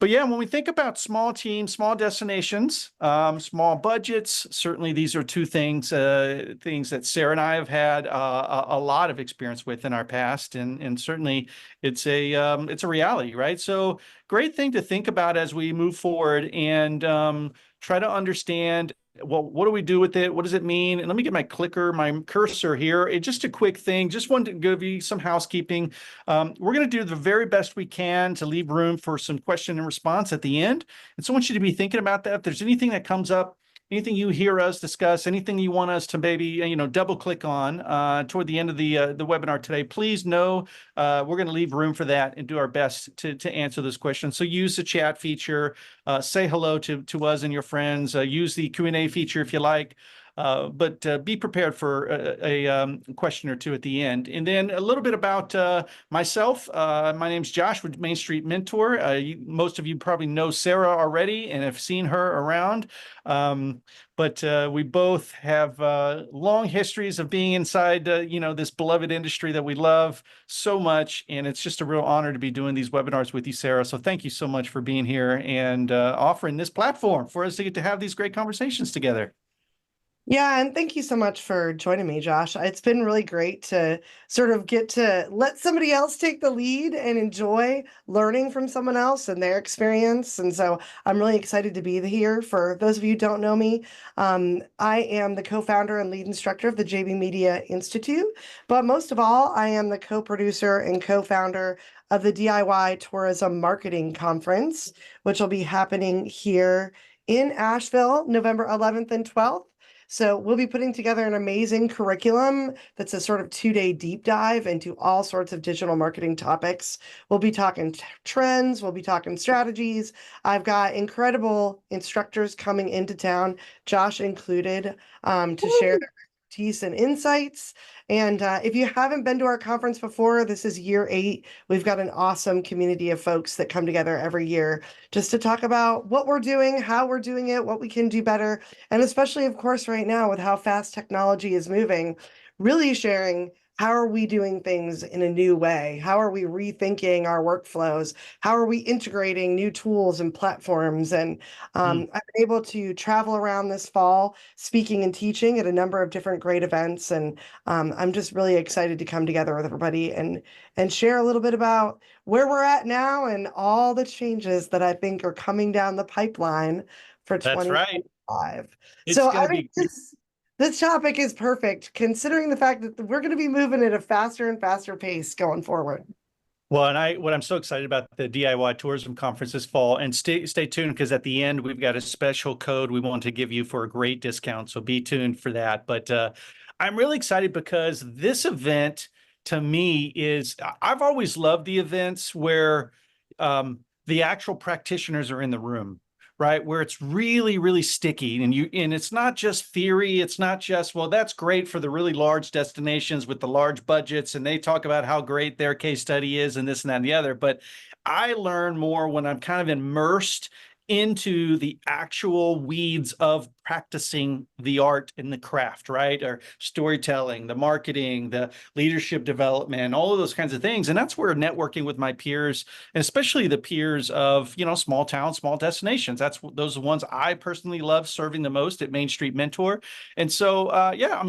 But yeah, when we think about small teams, small destinations, small budgets, certainly these are two things that Sarah and I have had a lot of experience with in our past, and certainly it's a reality, right? So great thing to think about as we move forward and try to understand. Well, what do we do with it? What does it mean? And let me get my cursor here. Just a quick thing. Just wanted to give you some housekeeping. We're going to do the very best we can to leave room for some question and response at the end. And so I want you to be thinking about that. If there's anything that comes up, anything you hear us discuss, anything you want us to maybe double click on toward the end of the webinar today, please know we're going to leave room for that and do our best to answer those questions. So use the chat feature, say hello to us and your friends, use the Q&A feature if you like. But be prepared for a question or two at the end. And then a little bit about myself. My name's Josh with Main Street Mentor. Most of you probably know Sarah already and have seen her around. But we both have long histories of being inside, this beloved industry that we love so much. And it's just a real honor to be doing these webinars with you, Sarah. So thank you so much for being here and offering this platform for us to get to have these great conversations together. Yeah, and thank you so much for joining me, Josh. It's been really great to sort of get to let somebody else take the lead and enjoy learning from someone else and their experience. And so I'm really excited to be here. For those of you who don't know me, I am the co-founder and lead instructor of the JB Media Institute. But most of all, I am the co-producer and co-founder of the DIY Tourism Marketing Conference, which will be happening here in Asheville, November 11th and 12th. So we'll be putting together an amazing curriculum that's a sort of 2-day deep dive into all sorts of digital marketing topics. We'll be talking trends, we'll be talking strategies. I've got incredible instructors coming into town, Josh included, to share their expertise and insights. And if you haven't been to our conference before, this is year 8. We've got an awesome community of folks that come together every year just to talk about what we're doing, how we're doing it, what we can do better. And especially, of course, right now with how fast technology is moving, really sharing how are we doing things in a new way? How are we rethinking our workflows? How are we integrating new tools and platforms? And I've been able to travel around this fall, speaking and teaching at a number of different great events. And I'm just really excited to come together with everybody and share a little bit about where we're at now and all the changes that I think are coming down the pipeline for That's right. 2025. It's So going I to think be. this topic is perfect, considering the fact that we're going to be moving at a faster and faster pace going forward. Well, and what I'm so excited about the DIY Tourism Conference this fall, and stay tuned because at the end we've got a special code we want to give you for a great discount. So be tuned for that. But I'm really excited because this event to me I've always loved the events where the actual practitioners are in the room, right? Where it's really, really sticky and it's not just theory. It's not just, well, that's great for the really large destinations with the large budgets. And they talk about how great their case study is and this and that and the other. But I learn more when I'm kind of immersed into the actual weeds of practicing the art and the craft, right? Or storytelling, the marketing, the leadership development, all of those kinds of things. And that's where networking with my peers, and especially the peers of, small towns, small destinations, those are the ones I personally love serving the most at Main Street Mentor. And so,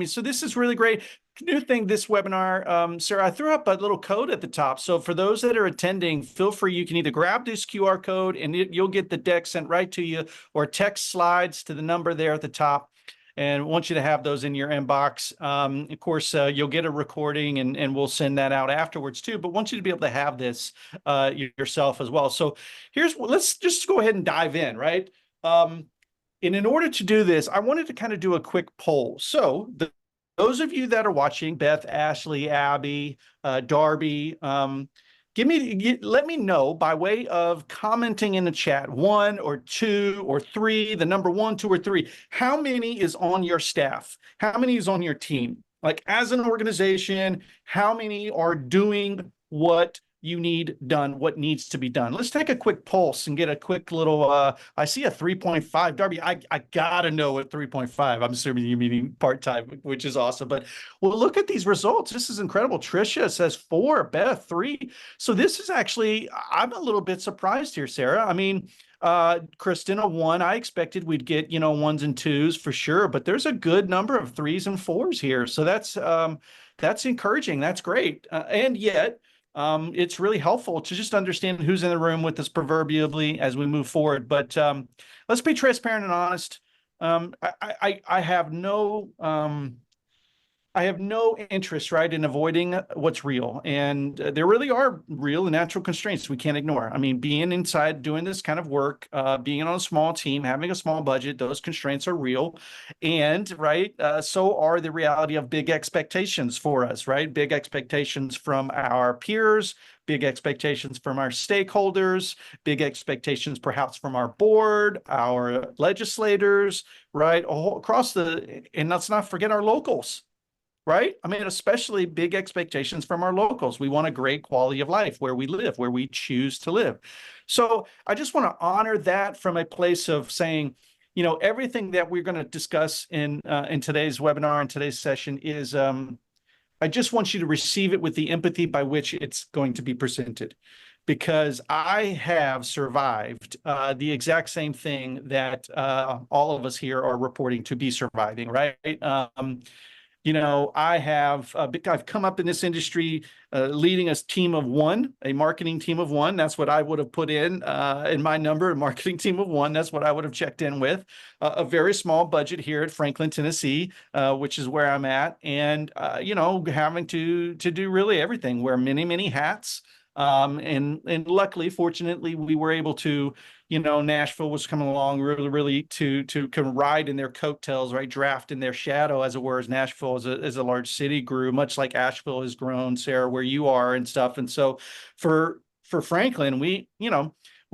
so this is really great. New thing this webinar, Sarah, I threw up a little code at the top. So for those that are attending, feel free. You can either grab this QR code and you'll get the deck sent right to you, or text slides to the number there at the top. And I want you to have those in your inbox. Of course, you'll get a recording and we'll send that out afterwards too. But want you to be able to have this yourself as well. So let's just go ahead and dive in, right? And in order to do this, I wanted to kind of do a quick poll. So those of you that are watching, Beth, Ashley, Abby, Darby, let me know by way of commenting in the chat, 1 or 2 or 3, the number 1, 2, or 3. How many is on your staff? How many is on your team? Like as an organization, how many are doing what you need done what needs to be done. Let's take a quick pulse and get a quick little, I see a 3.5. Darby, I gotta know what 3.5. I'm assuming you meaning part-time, which is awesome. But well, look at these results. This is incredible. Tricia says 4, Beth 3. So this is actually, I'm a little bit surprised here, Sarah. I mean, Kristen, a 1. I expected we'd get, 1s and 2s for sure, but there's a good number of 3s and 4s here. So that's encouraging. That's great. And yet, it's really helpful to just understand who's in the room with us proverbially as we move forward. But let's be transparent and honest. I have no interest, right, in avoiding what's real. And there really are real and natural constraints we can't ignore. I mean, being inside, doing this kind of work, being on a small team, having a small budget, those constraints are real. And, right, so are the reality of big expectations for us, right? Big expectations from our peers, big expectations from our stakeholders, big expectations perhaps from our board, our legislators, right? All across and let's not forget our locals. Right? I mean, especially big expectations from our locals. We want a great quality of life where we live, where we choose to live. So I just want to honor that from a place of saying, everything that we're going to discuss in today's webinar and today's session is, I just want you to receive it with the empathy by which it's going to be presented. Because I have survived the exact same thing that all of us here are reporting to be surviving, right? I've come up in this industry leading a team of 1, a marketing team of 1. That's what I would have put in my number, a marketing team of 1. That's what I would have checked in with. A very small budget here at Franklin, Tennessee, which is where I'm at. And, having to do really everything, wear many, many hats. And luckily, fortunately, we were able to, Nashville was coming along really to kind of ride in their coattails, right? Draft in their shadow, as it were, as Nashville as a large city grew, much like Asheville has grown, Sarah, where you are and stuff. And so for Franklin, we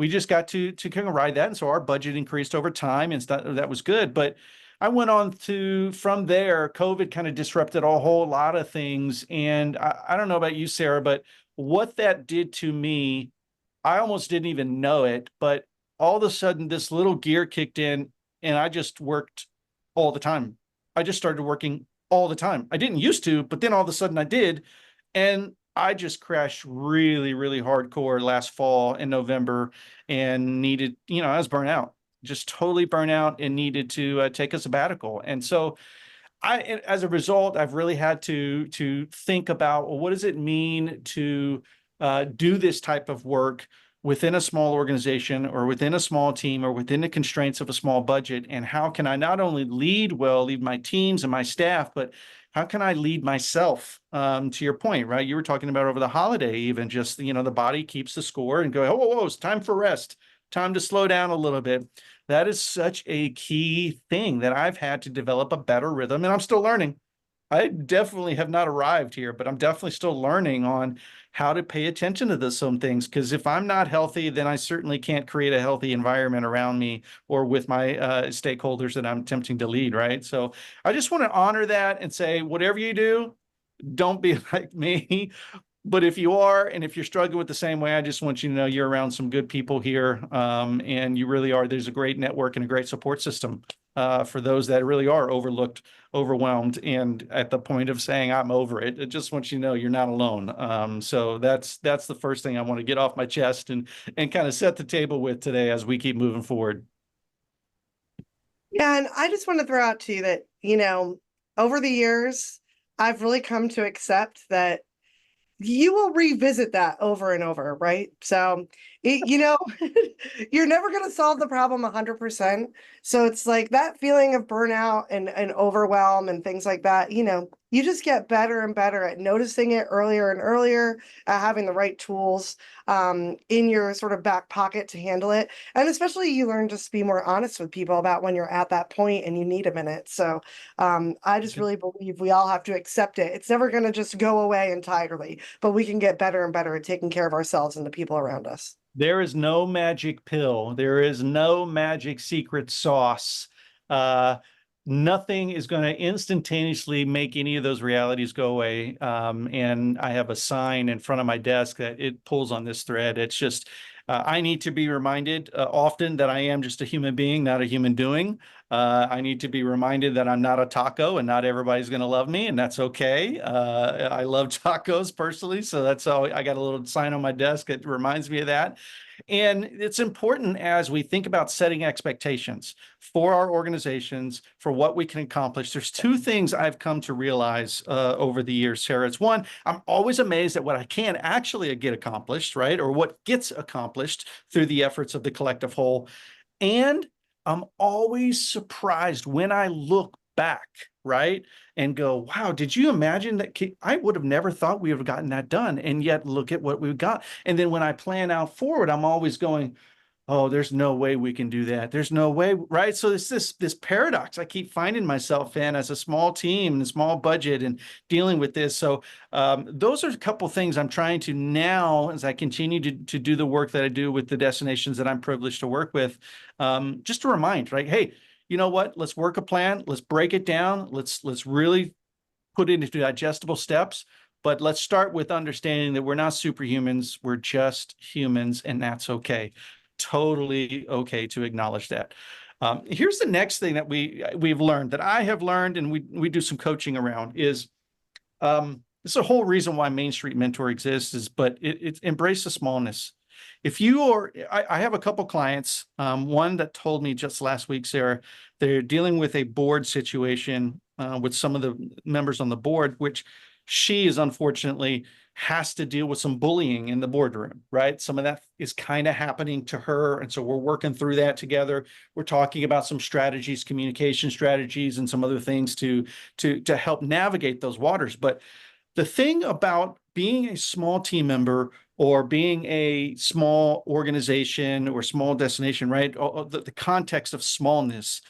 just got to kind of ride that. And so our budget increased over time and that was good. But I went on from there, COVID kind of disrupted a whole lot of things. And I don't know about you, Sarah, but what that did to me, I almost didn't even know it, but all of a sudden this little gear kicked in and I just worked all the time. I just started working all the time. I didn't used to, but then all of a sudden I did. And I just crashed really, really hardcore last fall in November and needed, I was burnt out, just totally burnt out and needed to take a sabbatical. And so as a result, I've really had to think about, well, what does it mean to do this type of work within a small organization or within a small team or within the constraints of a small budget? And how can I not only lead my teams and my staff, but how can I lead myself? To your point, right? You were talking about over the holiday, even just, the body keeps the score and go, oh, it's time for rest, time to slow down a little bit. That is such a key thing that I've had to develop a better rhythm, and I'm still learning. I definitely have not arrived here, but I'm definitely still learning on how to pay attention to some things. Because if I'm not healthy, then I certainly can't create a healthy environment around me or with my stakeholders that I'm attempting to lead, right? So I just want to honor that and say, whatever you do, don't be like me. But if you are, and if you're struggling with the same way, I just want you to know you're around some good people here. And you really are. There's a great network and a great support system for those that really are overlooked, overwhelmed, and at the point of saying, I'm over it. I just want you to know you're not alone. So that's the first thing I want to get off my chest and kind of set the table with today as we keep moving forward. Yeah, and I just want to throw out to you that, over the years, I've really come to accept that you will revisit that over and over, right? So, you're never going to solve the problem 100%. So it's like that feeling of burnout and overwhelm and things like that, you just get better and better at noticing it earlier and earlier, at having the right tools in your sort of back pocket to handle it. And especially you learn just to be more honest with people about when you're at that point and you need a minute. So I just really believe we all have to accept it. It's never going to just go away entirely, but we can get better and better at taking care of ourselves and the people around us. There is no magic pill. There is no magic secret sauce. nothing is going to instantaneously make any of those realities go away. And I have a sign in front of my desk that it pulls on this thread. It's just, I need to be reminded often that I am just a human being, not a human doing. I need to be reminded that I'm not a taco and not everybody's going to love me, and that's okay. I love tacos personally, so that's all. I got a little sign on my desk that reminds me of that. And it's important as we think about setting expectations for our organizations, for what we can accomplish. There's two things I've come to realize over the years, Sarah. It's one, I'm always amazed at what I can actually get accomplished, right? Or what gets accomplished through the efforts of the collective whole. And I'm always surprised when I look back, right? And go, wow, did you imagine that? I would have never thought we would have gotten that done. And yet look at what we've got. And then when I plan out forward, I'm always going, oh, there's no way we can do that. There's no way, right? So it's this paradox I keep finding myself in as a small team and a small budget and dealing with this. So those are a couple things I'm trying to now, as I continue to do the work that I do with the destinations that I'm privileged to work with, just to remind, right? Hey, you know what? Let's work a plan. Let's break it down. Let's really put it into digestible steps. But let's start with understanding that we're not superhumans. We're just humans, and that's okay. Totally okay to acknowledge that. Here's the next thing that we've learned, that I have learned, and we do some coaching around, is this is a whole reason why Main Street Mentor exists, but it's embrace the smallness. If you are, I have a couple clients, one that told me just last week, Sarah, they're dealing with a board situation with some of the members on the board, which she is unfortunately has to deal with some bullying in the boardroom, right? Some of that is kind of happening to her. And so we're working through that together. We're talking about some strategies, communication strategies, and some other things to help navigate those waters. But the thing about being a small team member or being a small organization or small destination, right? The context of smallness,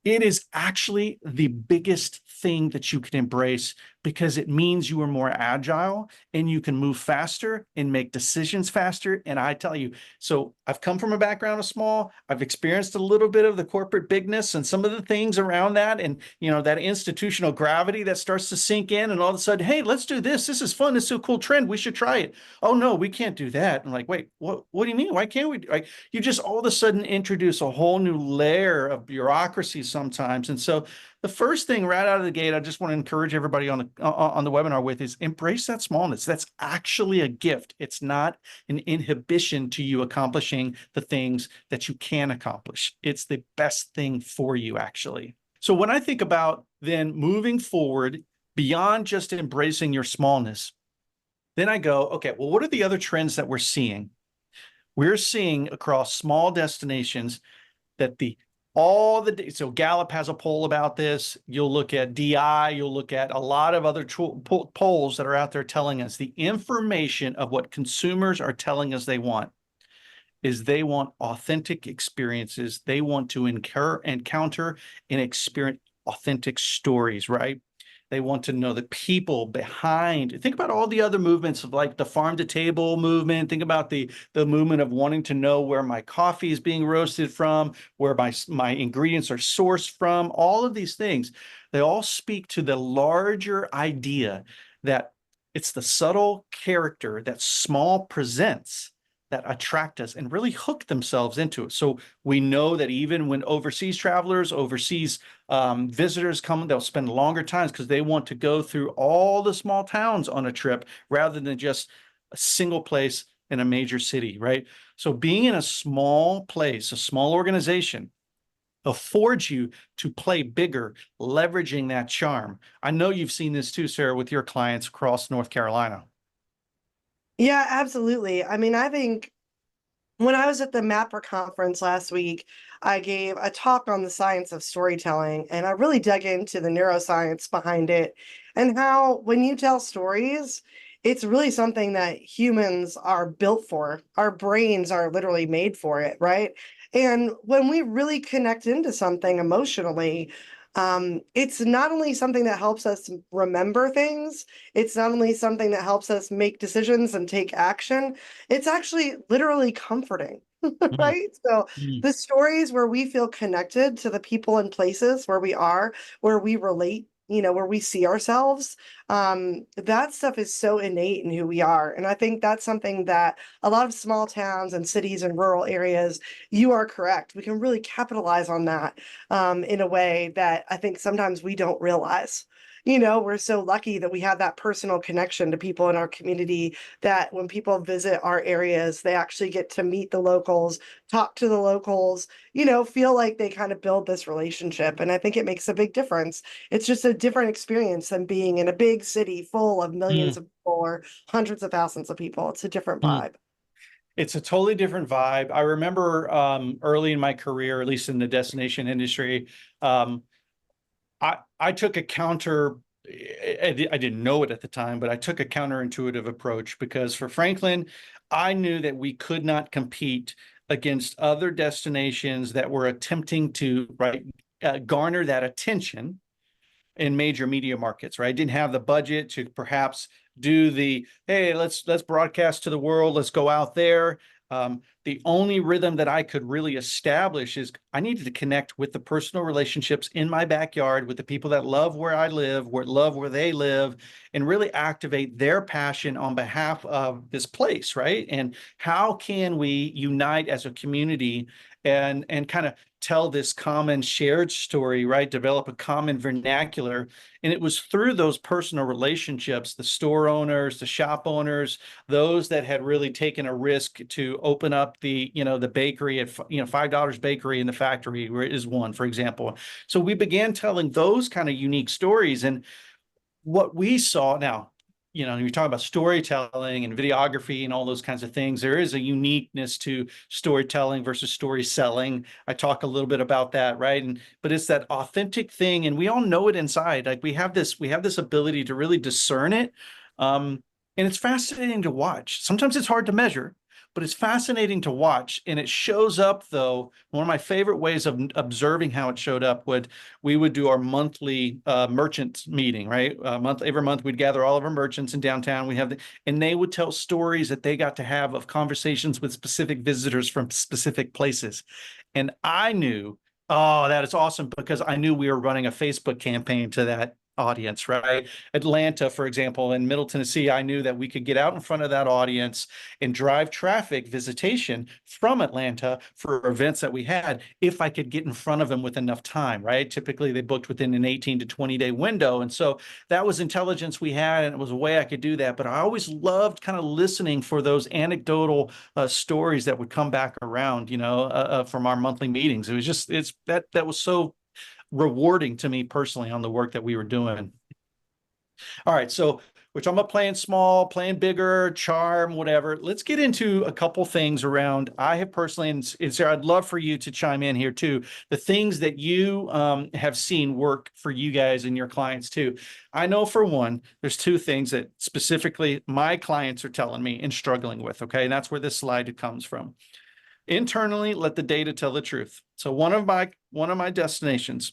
it is actually the biggest thing that you can embrace, because it means you are more agile and you can move faster and make decisions faster. And I tell you, so I've come from a background of small. I've experienced a little bit of the corporate bigness and some of the things around that, and that institutional gravity that starts to sink in, and all of a sudden, hey, let's do this. This is fun. This is a cool trend. We should try it. Oh no, we can't do that. I'm like, wait, what do you mean? Why can't we? Like, you just all of a sudden introduce a whole new layer of bureaucracy sometimes. And so the first thing right out of the gate, I just want to encourage everybody on the webinar with is embrace that smallness. That's actually a gift. It's not an inhibition to you accomplishing the things that you can accomplish. It's the best thing for you, actually. So when I think about then moving forward beyond just embracing your smallness, then I go, okay, well, what are the other trends that we're seeing? We're seeing across small destinations that so Gallup has a poll about this. You'll look at DI, you'll look at a lot of other polls that are out there telling us the information of what consumers are telling us they want is they want authentic experiences. They want to encounter and experience authentic stories, right? They want to know the people behind. Think about all the other movements of like the farm to table movement. Think about the movement of wanting to know where my coffee is being roasted from, where my ingredients are sourced from. All of these things, they all speak to the larger idea that it's the subtle character that small presents that attract us and really hook themselves into it. So we know that even when overseas visitors come, they'll spend longer times because they want to go through all the small towns on a trip rather than just a single place in a major city, right? So being in a small place, a small organization, affords you to play bigger, leveraging that charm. I know you've seen this too, Sarah, with your clients across North Carolina. Yeah, absolutely. I mean, I think when I was at the MAPR conference last week, I gave a talk on the science of storytelling, and I really dug into the neuroscience behind it and how when you tell stories, it's really something that humans are built for. Our brains are literally made for it, right? And when we really connect into something emotionally, it's not only something that helps us remember things, it's not only something that helps us make decisions and take action, it's actually literally comforting. Mm, right? So mm, the stories where we feel connected to the people and places where we are, where we relate, where we see ourselves, that stuff is so innate in who we are. And I think that's something that a lot of small towns and cities and rural areas, you are correct. We can really capitalize on that in a way that I think sometimes we don't realize. We're so lucky that we have that personal connection to people in our community, that when people visit our areas, they actually get to meet the locals, talk to the locals, feel like they kind of build this relationship. And I think it makes a big difference. It's just a different experience than being in a big city full of millions mm, of people or hundreds of thousands of people. It's a different mm. vibe. It's a totally different vibe. I remember early in my career, at least in the destination industry, um, I took a counter. I didn't know it at the time, but I took a counterintuitive approach because for Franklin, I knew that we could not compete against other destinations that were attempting to garner that attention in major media markets, right? I didn't have the budget to perhaps do the, hey, let's broadcast to the world, let's go out there. The only rhythm that I could really establish is I needed to connect with the personal relationships in my backyard with the people that love where I live, love where they live, and really activate their passion on behalf of this place, right? And how can we unite as a community and kind of tell this common shared story, right? Develop a common vernacular. And it was through those personal relationships, the store owners, the shop owners, those that had really taken a risk to open up the bakery at, $5 bakery in the factory is one, for example. So we began telling those kind of unique stories. And what we saw now, you're talking about storytelling and videography and all those kinds of things. There is a uniqueness to storytelling versus story selling. I talk a little bit about that, right? But it's that authentic thing, and we all know it inside. Like we have this ability to really discern it. And it's fascinating to watch. Sometimes it's hard to measure, but it's fascinating to watch. And it shows up, though. One of my favorite ways of observing how it showed up we would do our monthly merchant meeting, right? Every month we'd gather all of our merchants in downtown. And they would tell stories that they got to have of conversations with specific visitors from specific places. And I knew, oh, that is awesome, because I knew we were running a Facebook campaign to that audience, right? Atlanta, for example, in Middle Tennessee, I knew that we could get out in front of that audience and drive traffic visitation from Atlanta for events that we had if I could get in front of them with enough time, right? Typically, they booked within an 18 to 20-day window. And so that was intelligence we had, and it was a way I could do that. But I always loved kind of listening for those anecdotal stories that would come back around, from our monthly meetings. That was so rewarding to me personally on the work that we were doing. All right, so we're talking about playing small, playing bigger, charm, whatever. Let's get into a couple things around. I have personally, and Sarah, I'd love for you to chime in here too. The things that you have seen work for you guys and your clients too. I know for one, there's two things that specifically my clients are telling me and struggling with. Okay, and that's where this slide comes from. Internally, let the data tell the truth. So one of my destinations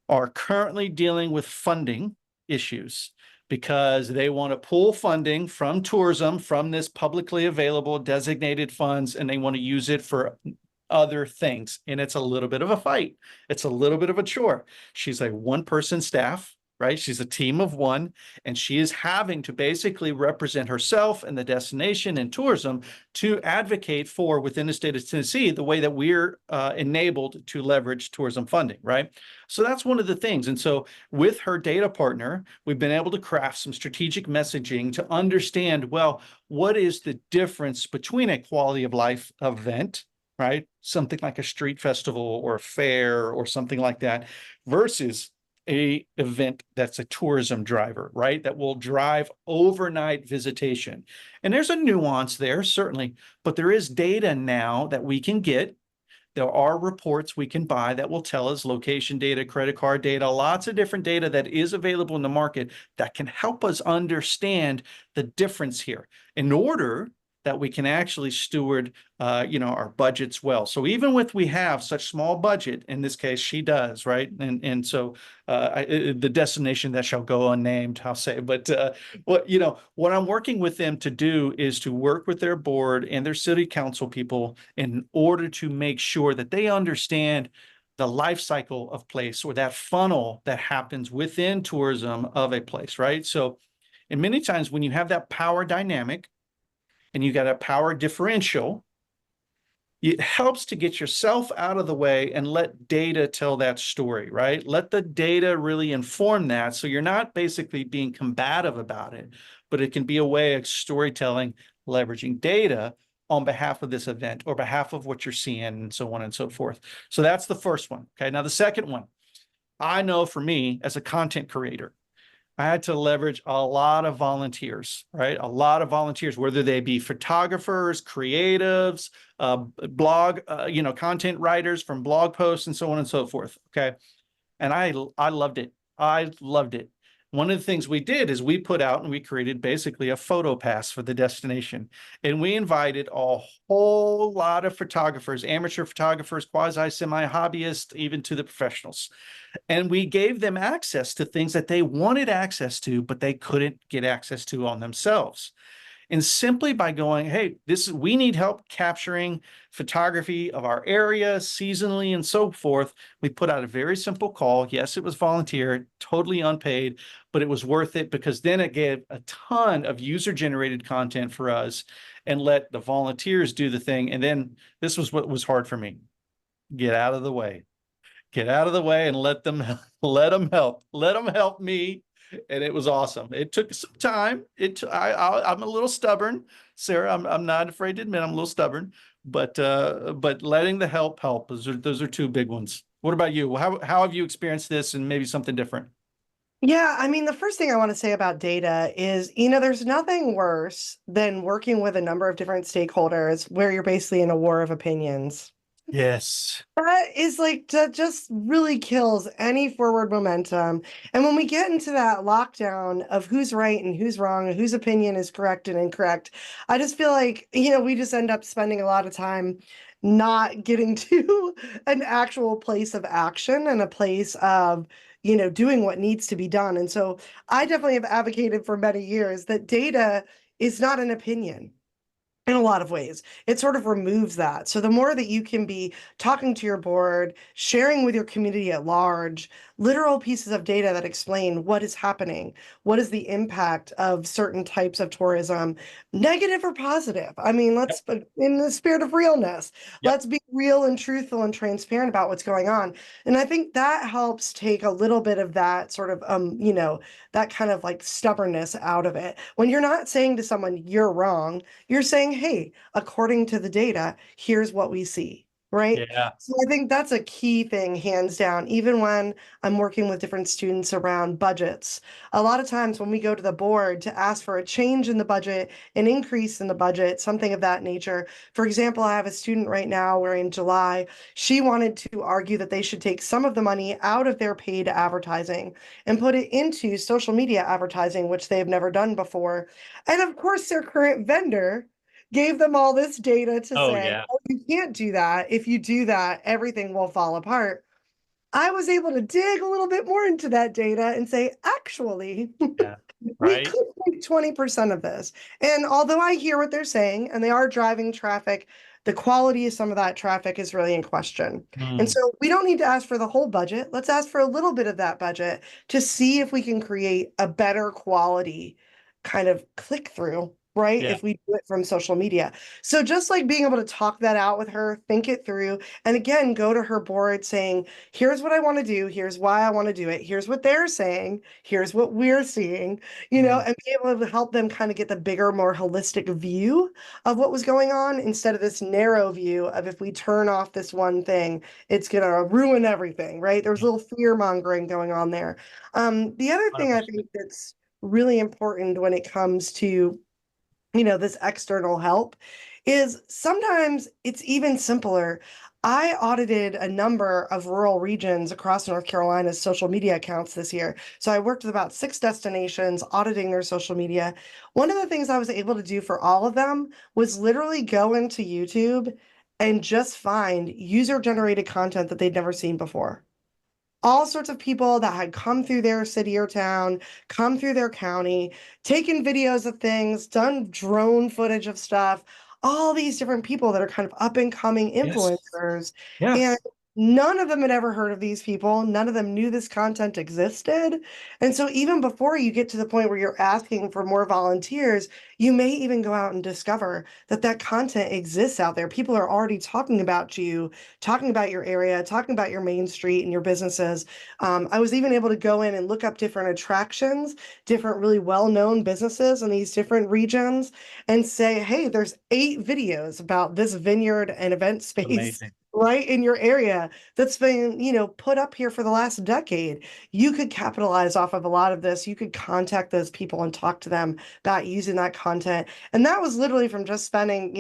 are currently dealing with funding issues because they want to pull funding from tourism, from this publicly available designated funds, and they want to use it for other things. And it's a little bit of a fight. It's a little bit of a chore. She's a one-person staff, right? She's a team of one, and she is having to basically represent herself and the destination and tourism to advocate for, within the state of Tennessee, the way that we're enabled to leverage tourism funding, right? So that's one of the things. And so with her data partner, we've been able to craft some strategic messaging to understand, well, what is the difference between a quality of life event, right? Something like a street festival or a fair or something like that, versus a event that's a tourism driver, right? That will drive overnight visitation. And there's a nuance there, certainly, but there is data now that we can get. There are reports we can buy that will tell us location data, credit card data, lots of different data that is available in the market that can help us understand the difference here. In order that we can actually steward, our budgets well. So even with we have such small budget, in this case, she does, right? And so the destination that shall go unnamed, I'll say. But what I'm working with them to do is to work with their board and their city council people in order to make sure that they understand the life cycle of place, or that funnel that happens within tourism of a place, right? So, and many times when you have that power dynamic and you got a power differential, it helps to get yourself out of the way and let data tell that story, right? Let the data really inform that. So you're not basically being combative about it, but it can be a way of storytelling, leveraging data on behalf of this event or behalf of what you're seeing, and so on and so forth. So that's the first one. Okay. Now, the second one, I know for me as a content creator, I had to leverage a lot of volunteers, right? A lot of volunteers, whether they be photographers, creatives, blog, content writers from blog posts and so on and so forth. Okay. And I loved it. I loved it. One of the things we did is we put out and we created basically a photo pass for the destination. And we invited a whole lot of photographers, amateur photographers, quasi semi hobbyists, even to the professionals. And we gave them access to things that they wanted access to, but they couldn't get access to on themselves. And simply by going, hey, we need help capturing photography of our area seasonally and so forth, we put out a very simple call. Yes, it was volunteer, totally unpaid, but it was worth it because then it gave a ton of user generated content for us and let the volunteers do the thing. And then this was what was hard for me. Get out of the way. Get out of the way and let them help me. And it was awesome. It took some time. I'm a little stubborn, Sarah. I'm not afraid to admit I'm a little stubborn, but letting the help. Those are two big ones. What about you? How have you experienced this and maybe something different? Yeah, I mean, the first thing I want to say about data is, there's nothing worse than working with a number of different stakeholders where you're basically in a war of opinions. Yes. That is like, that just really kills any forward momentum. And when we get into that lockdown of who's right and who's wrong and whose opinion is correct and incorrect, I just feel like, we just end up spending a lot of time not getting to an actual place of action and a place of, doing what needs to be done. And so I definitely have advocated for many years that data is not an opinion in a lot of ways. It sort of removes that. So the more that you can be talking to your board, sharing with your community at large, literal pieces of data that explain what is happening, what is the impact of certain types of tourism, negative or positive. I mean, Yep. in the spirit of realness, Yep. let's be real and truthful and transparent about what's going on. And I think that helps take a little bit of that sort of, that kind of like stubbornness out of it. When you're not saying to someone, you're wrong, you're saying, hey, according to the data, here's what we see, right? Yeah. So I think that's a key thing, hands down. Even when I'm working with different students around budgets, a lot of times when we go to the board to ask for a change in the budget, an increase in the budget, something of that nature. For example, I have a student right now where in July, she wanted to argue that they should take some of the money out of their paid advertising and put it into social media advertising, which they have never done before. And of course, their current vendor gave them all this data to Oh say, yeah. oh, you can't do that. If you do that, everything will fall apart. I was able to dig a little bit more into that data and say, actually, Yeah. we Right. could take 20% of this. And although I hear what they're saying and they are driving traffic, the quality of some of that traffic is really in question. And Mm, so we don't need to ask for the whole budget. Let's ask for a little bit of that budget to see if we can create a better quality kind of click through, right? yeah. If we do it from social media. So just like being able to talk that out with her, think it through, and again, go to her board saying, here's what I want to do. Here's why I want to do it. Here's what they're saying. Here's what we're seeing, Mm, and be able to help them kind of get the bigger, more holistic view of what was going on instead of this narrow view of if we turn off this one thing, it's going to ruin everything, right? There's a yeah. little fear mongering going on there. The other thing I 100%. think that's really important when it comes to this external help is sometimes it's even simpler. I audited a number of rural regions across North Carolina's social media accounts this year. So I worked with about 6 destinations auditing their social media. One of the things I was able to do for all of them was literally go into YouTube and just find user-generated content that they'd never seen before. All sorts of people that had come through their city or town, come through their county, taken videos of things, done drone footage of stuff, all these different people that are kind of up and coming Yes. influencers. Yeah. And none of them had ever heard of these people. None of them knew this content existed. And so even before you get to the point where you're asking for more volunteers, you may even go out and discover that that content exists out there. People are already talking about you, talking about your area, talking about your main street and your businesses. I was even able to go in and look up different attractions, different really well-known businesses in these different regions, and say, hey, there's 8 videos about this vineyard and event space Amazing. right in your area that's been, put up here for the last decade. You could capitalize off of a lot of this. You could contact those people and talk to them about using that content. And that was literally from just spending,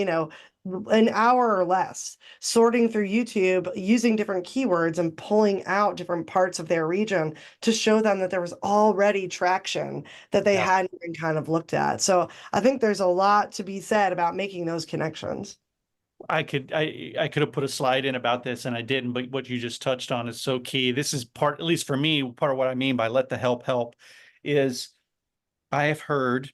an hour or less sorting through YouTube, using different keywords and pulling out different parts of their region to show them that there was already traction that they Yeah. hadn't even kind of looked at. So I think there's a lot to be said about making those connections. I could have put a slide in about this and I didn't, but what you just touched on is so key. This is part, at least for me, part of what I mean by let the help is I have heard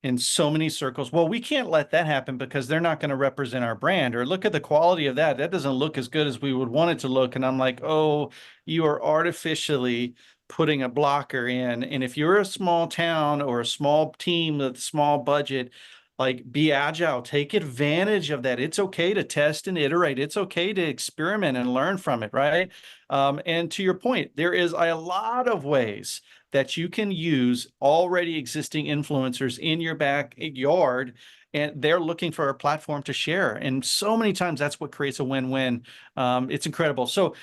in so many circles, well, we can't let that happen because they're not going to represent our brand, or look at the quality of that. That doesn't look as good as we would want it to look. And I'm like, oh, you are artificially putting a blocker in. And if you're a small town or a small team with a small budget, like be agile, take advantage of that. It's okay to test and iterate. It's okay to experiment and learn from it, right? And to your point, there is a lot of ways that you can use already existing influencers in your backyard, and they're looking for a platform to share. And so many times that's what creates a win-win. It's incredible. So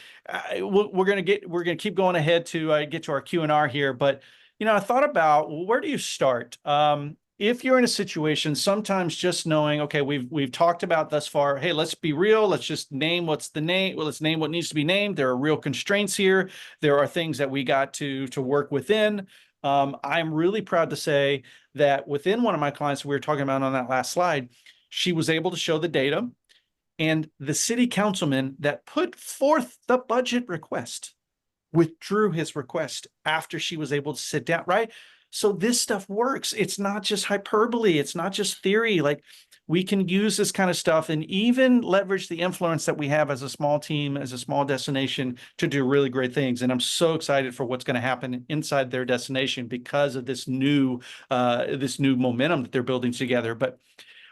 we're gonna keep going ahead to get to our Q&R here, but I thought about, well, where do you start? If you're in a situation, sometimes just knowing, okay, we've talked about thus far, hey, let's be real, let's just name what's the name, well, let's name what needs to be named. There are real constraints here. There are things that we got to work within. I'm really proud to say that within one of my clients we were talking about on that last slide, she was able to show the data, and the city councilman that put forth the budget request withdrew his request after she was able to sit down, right? So this stuff works. It's not just hyperbole. It's not just theory. Like, we can use this kind of stuff and even leverage the influence that we have as a small team, as a small destination, to do really great things. And I'm so excited for what's going to happen inside their destination because of this new momentum that they're building together. But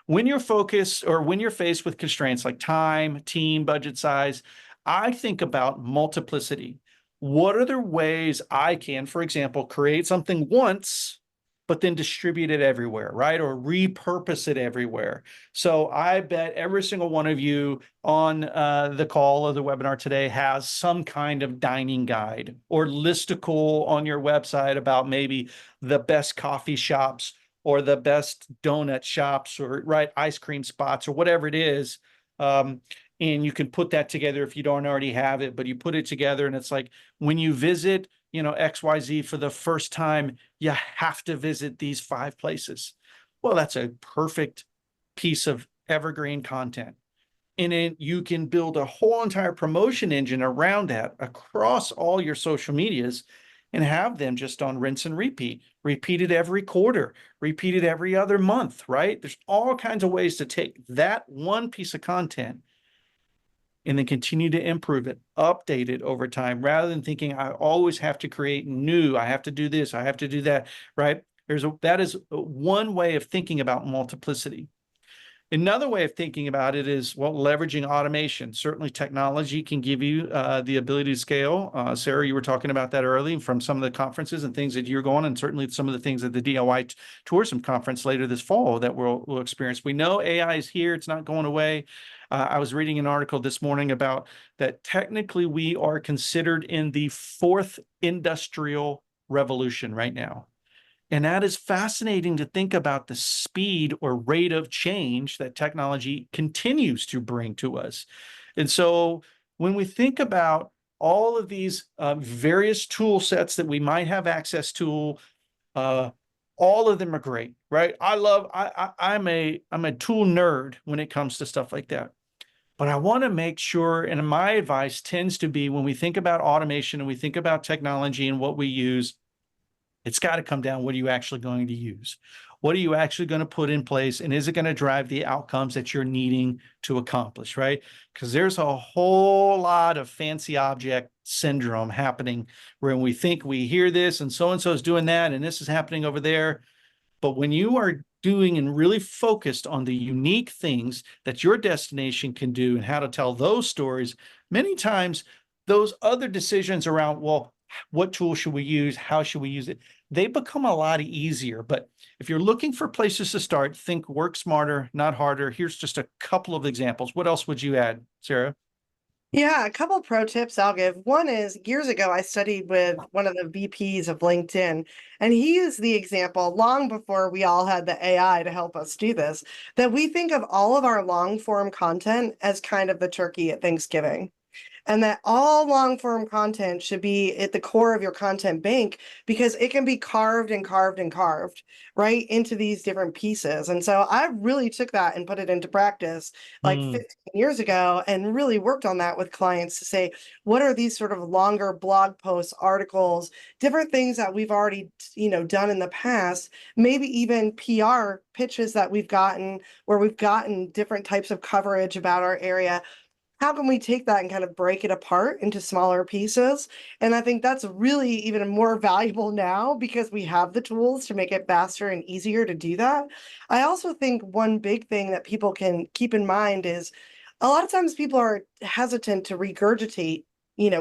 when you're focused, or when you're faced with constraints like time, team, budget size, I think about multiplicity. What are the ways I can, for example, create something once, but then distribute it everywhere, right? Or repurpose it everywhere. So I bet every single one of you on the call or the webinar today has some kind of dining guide or listicle on your website about maybe the best coffee shops or the best donut shops, or right, ice cream spots, or whatever it is. And you can put that together if you don't already have it, but you put it together and it's like, when you visit, XYZ for the first time, you have to visit these 5 places. Well, that's a perfect piece of evergreen content. And then you can build a whole entire promotion engine around that across all your social medias and have them just on rinse and repeat it every quarter, repeat it every other month, right? There's all kinds of ways to take that one piece of content and then continue to improve it, update it over time, rather than thinking I always have to create new, I have to do this, I have to do that, right? That is one way of thinking about multiplicity. Another way of thinking about it is, well, leveraging automation. Certainly technology can give you the ability to scale. Sarah, you were talking about that early from some of the conferences and things that you're going, and certainly some of the things at the DIY tourism conference later this fall that we'll experience. We know AI is here. It's not going away. I was reading an article this morning about that technically we are considered in the 4th industrial revolution right now. And that is fascinating to think about the speed or rate of change that technology continues to bring to us. And so when we think about all of these various tool sets that we might have access to, uh, all of them are great, right? I'm a tool nerd when it comes to stuff like that. But I want to make sure, and my advice tends to be when we think about automation and we think about technology and what we use, it's got to come down. What are you actually going to use? What are you actually going to put in place? And is it going to drive the outcomes that you're needing to accomplish, right? Because there's a whole lot of fancy object syndrome happening when we think we hear this and so is doing that and this is happening over there. But when you are doing and really focused on the unique things that your destination can do and how to tell those stories, many times those other decisions around, well, what tool should we use? How should we use it? They become a lot easier. But if you're looking for places to start, think work smarter, not harder. Here's just a couple of examples. What else would you add, Sarah? Yeah, a couple pro tips I'll give. One is years ago, I studied with one of the VPs of LinkedIn, and he used the example long before we all had the AI to help us do this, that we think of all of our long form content as kind of the turkey at Thanksgiving, and that all long form content should be at the core of your content bank because it can be carved and carved and carved right into these different pieces. And so I really took that and put it into practice like Mm, 15 years ago and really worked on that with clients to say, what are these sort of longer blog posts, articles, different things that we've already, done in the past, maybe even PR pitches that we've gotten where we've gotten different types of coverage about our area. How can we take that and kind of break it apart into smaller pieces? And I think that's really even more valuable now because we have the tools to make it faster and easier to do that. I also think one big thing that people can keep in mind is a lot of times people are hesitant to regurgitate,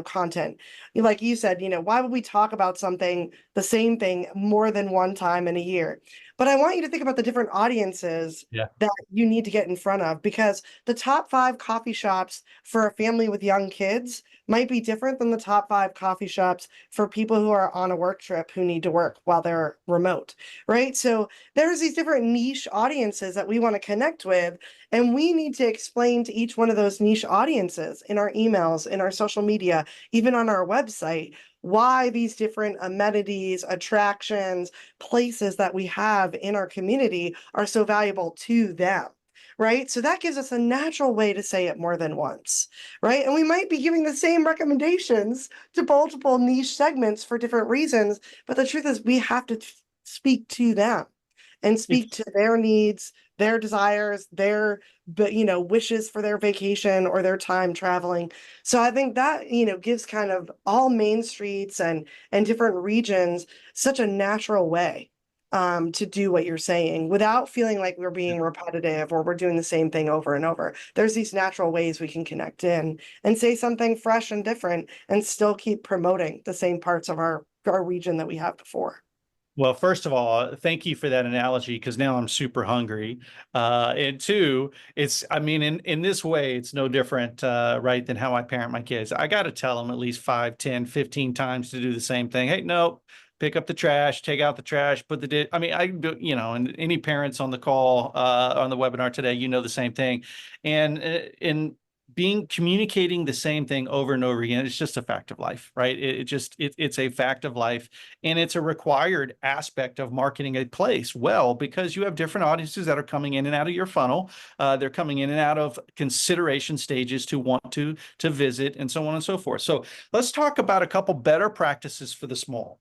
content. Like you said, why would we talk about something, the same thing more than one time in a year? But I want you to think about the different audiences yeah. that you need to get in front of because the top 5 coffee shops for a family with young kids might be different than the top 5 coffee shops for people who are on a work trip who need to work while they're remote, right? So there's these different niche audiences that we want to connect with, and we need to explain to each one of those niche audiences in our emails, in our social media, even on our website, why these different amenities, attractions, places that we have in our community are so valuable to them. Right. So that gives us a natural way to say it more than once. Right. And we might be giving the same recommendations to multiple niche segments for different reasons. But the truth is, we have to speak to them and speak to It's their needs, their desires, their wishes for their vacation or their time traveling. So I think that gives kind of all main streets and different regions such a natural way to do what you're saying without feeling like we're being repetitive or we're doing the same thing over and over. There's these natural ways we can connect in and say something fresh and different and still keep promoting the same parts of our region that we have before. Well, first of all, thank you for that analogy because now I'm super hungry. And two, I mean, in this way, it's no different, right, than how I parent my kids. I got to tell them at least 5, 10, 15 times to do the same thing. Hey, no, pick up the trash, take out the trash, put I mean, I do, and any parents on the call, on the webinar today, the same thing. And in communicating the same thing over and over again, it's just a fact of life, right? It's a fact of life. And it's a required aspect of marketing a place well, because you have different audiences that are coming in and out of your funnel. They're coming in and out of consideration stages to want to visit and so on and so forth. So let's talk about a couple better practices for the small.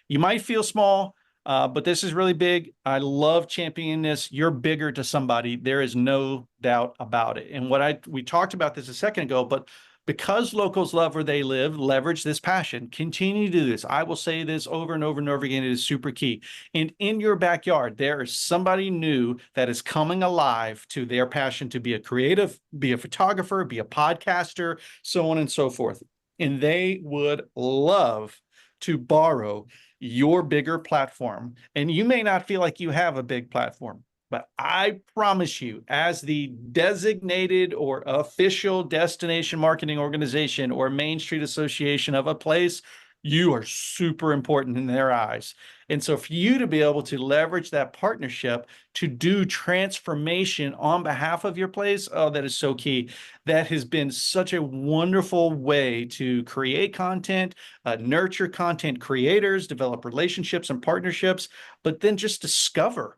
You might feel small, but this is really big. I love championing this. You're bigger to somebody. There is no doubt about it. And we talked about this a second ago, but because locals love where they live, leverage this passion. Continue to do this. I will say this over and over and over again. It is super key. And in your backyard, there is somebody new that is coming alive to their passion to be a creative, be a photographer, be a podcaster, so on and so forth. And they would love to borrow your bigger platform. And you may not feel like you have a big platform, but I promise you, as the designated or official destination marketing organization or Main Street Association of a place, you are super important in their eyes. And so for you to be able to leverage that partnership to do transformation on behalf of your place, oh, that is so key. That has been such a wonderful way to create content, nurture content creators, develop relationships and partnerships, but then just discover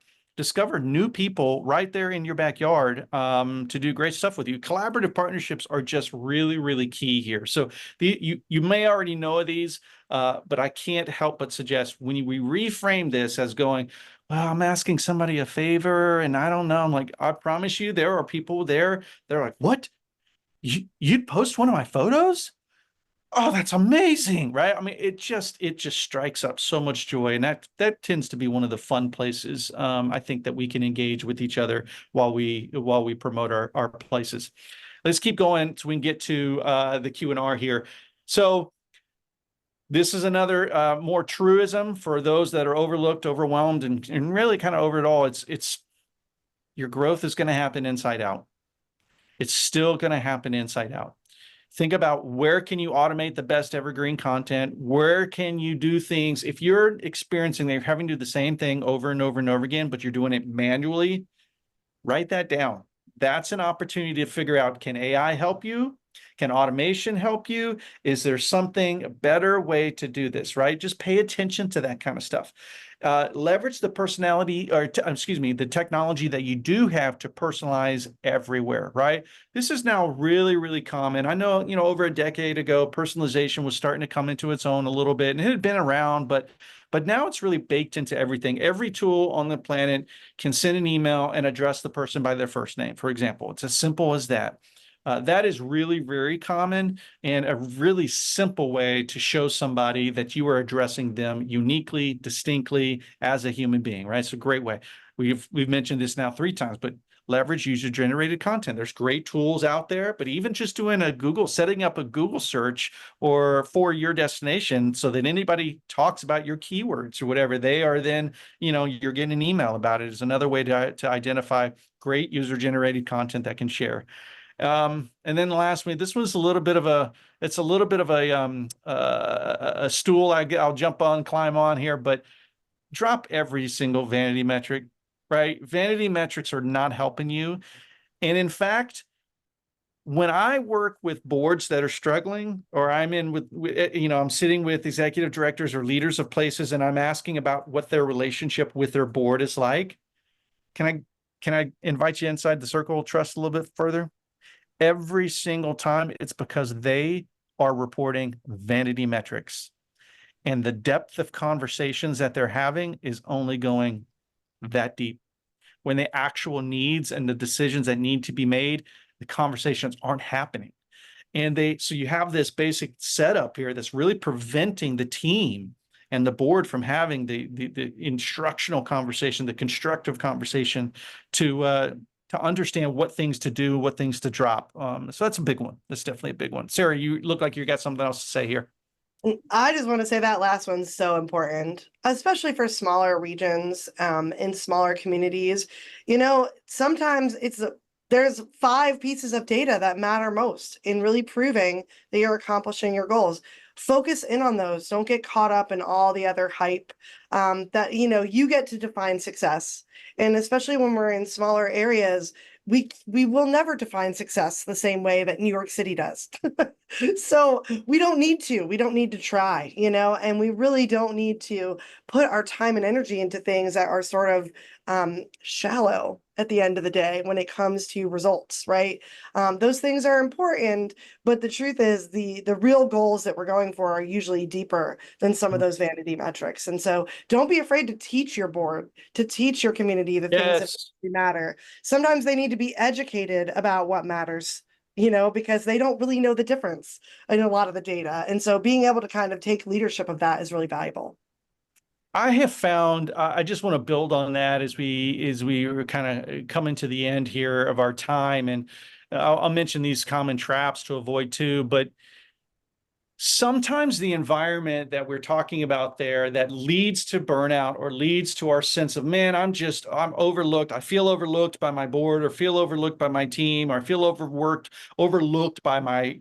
new people right there in your backyard to do great stuff with you. Collaborative partnerships are just really, really key here. So you may already know of these, but I can't help but suggest when we reframe this as going, well, I'm asking somebody a favor and I don't know. I'm like, I promise you, there are people there. They're like, what? You'd post one of my photos? Oh, that's amazing, right? I mean, it just strikes up so much joy, and that tends to be one of the fun places I think that we can engage with each other while we promote our places. Let's keep going so we can get to the Q&R here. So this is another more truism for those that are overlooked, overwhelmed, and really kind of over it all. It's your growth is going to happen inside out. It's still going to happen inside out. Think about where can you automate the best evergreen content? Where can you do things? If you're experiencing they're having to do the same thing over and over and over again, but you're doing it manually, write that down. That's an opportunity to figure out, can AI help you? Can automation help you? Is there something, a better way to do this, right? Just pay attention to that kind of stuff. Leverage the personality, or the technology that you do have to personalize everywhere, right? This is now really, really common. I know, over a decade ago, personalization was starting to come into its own a little bit, and it had been around, but now it's really baked into everything. Every tool on the planet can send an email and address the person by their first name, for example. It's as simple as that. That is really very common and a really simple way to show somebody that you are addressing them uniquely, distinctly as a human being, right? It's a great way. We've mentioned this now 3 times, but leverage user-generated content. There's great tools out there, but even just doing setting up a Google search or for your destination so that anybody talks about your keywords or whatever, they are then, you're getting an email about it is another way to identify great user-generated content that can share. And then lastly, this was a little bit of a stool I'll jump on, climb on here, but drop every single vanity metric, right? Vanity metrics are not helping you. And in fact, when I work with boards that are struggling, or I'm I'm sitting with executive directors or leaders of places, and I'm asking about what their relationship with their board is like, can I invite you inside the circle of trust a little bit further? Every single time, it's because they are reporting vanity metrics. And the depth of conversations that they're having is only going that deep. When the actual needs and the decisions that need to be made, the conversations aren't happening. So you have this basic setup here that's really preventing the team and the board from having the instructional conversation, the constructive conversation to understand what things to do, what things to drop. So that's a big one. That's definitely a big one. Sarah, you look like you got something else to say here. I just want to say that last one's so important, especially for smaller regions, in smaller communities. Sometimes there's 5 pieces of data that matter most in really proving that you're accomplishing your goals. Focus in on those. Don't get caught up in all the other hype. That you get to define success, and especially when we're in smaller areas, we will never define success the same way that New York City does. So we don't need to try, and we really don't need to put our time and energy into things that are sort of shallow at the end of the day when it comes to results, right? Those things are important, but the truth is the real goals that we're going for are usually deeper than some of those vanity metrics. And so don't be afraid to teach your board, to teach your community the things that really matter. Sometimes they need to be educated about what matters, because they don't really know the difference in a lot of the data. And so being able to kind of take leadership of that is really valuable. I have found, I just want to build on that as we are kind of coming to the end here of our time. And I'll mention these common traps to avoid too, but sometimes the environment that we're talking about there that leads to burnout or leads to our sense of, man, I'm overlooked. I feel overlooked by my board, or feel overlooked by my team, or I feel overlooked by my,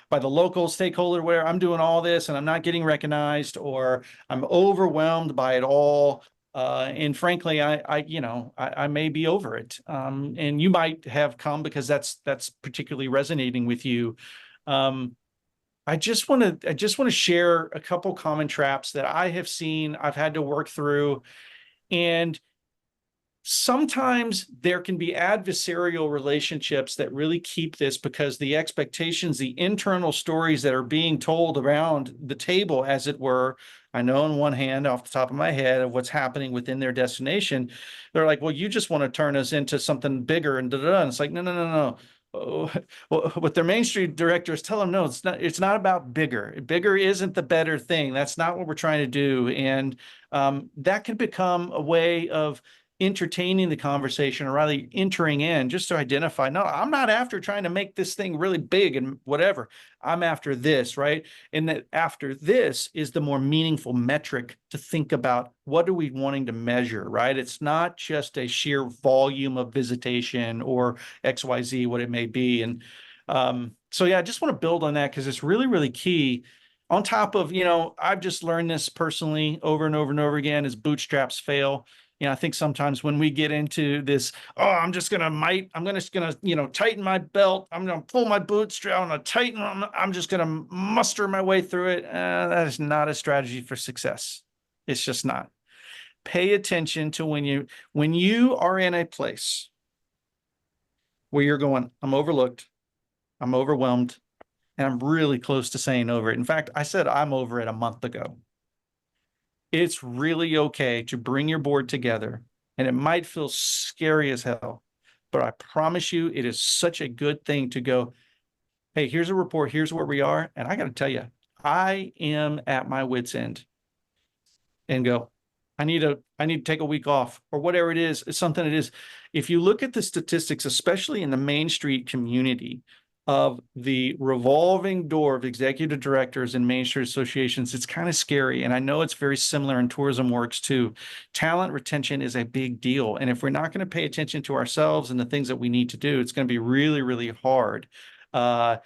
by the local stakeholder where I'm doing all this and I'm not getting recognized, or I'm overwhelmed by it all. And frankly, I may be over it. And you might have come because that's particularly resonating with you. I just want to share a couple common traps that I have seen, I've had to work through. And sometimes there can be adversarial relationships that really keep this, because the expectations, the internal stories that are being told around the table, as it were. I know on one hand, off the top of my head, of what's happening within their destination, they're like, well, you just want to turn us into something bigger and da-da-da. And it's like, no, no, no, no. Oh, well, what their Main Street directors tell them, no, it's not about bigger. Bigger isn't the better thing. That's not what we're trying to do. And that can become a way of entertaining the conversation, or rather entering in just to identify, no, I'm not after trying to make this thing really big and whatever. I'm after this, right? And that after this is the more meaningful metric to think about. What are we wanting to measure, right? It's not just a sheer volume of visitation or XYZ, what it may be. And so, yeah, I just want to build on that because it's really, really key. On top of, I've just learned this personally over and over and over again, is bootstraps fail. I think sometimes when we get into this, oh, I'm just gonna, tighten my belt. I'm gonna pull my bootstrap. I'm gonna tighten. I'm just gonna muster my way through it. That is not a strategy for success. It's just not. Pay attention to when you are in a place where you're going, I'm overlooked, I'm overwhelmed, and I'm really close to saying over it. In fact, I said I'm over it a month ago. It's really okay to bring your board together, and it might feel scary as hell, but I promise you, it is such a good thing to go, hey, here's a report, here's where we are. And I got to tell you, I am at my wit's end, and go, I need to take a week off, or whatever it is. It's something it is. If you look at the statistics, especially in the Main Street community, of the revolving door of executive directors and Main Street associations, it's kind of scary. And I know it's very similar in tourism works too. Talent retention is a big deal. And if we're not going to pay attention to ourselves and the things that we need to do, it's going to be really, really hard to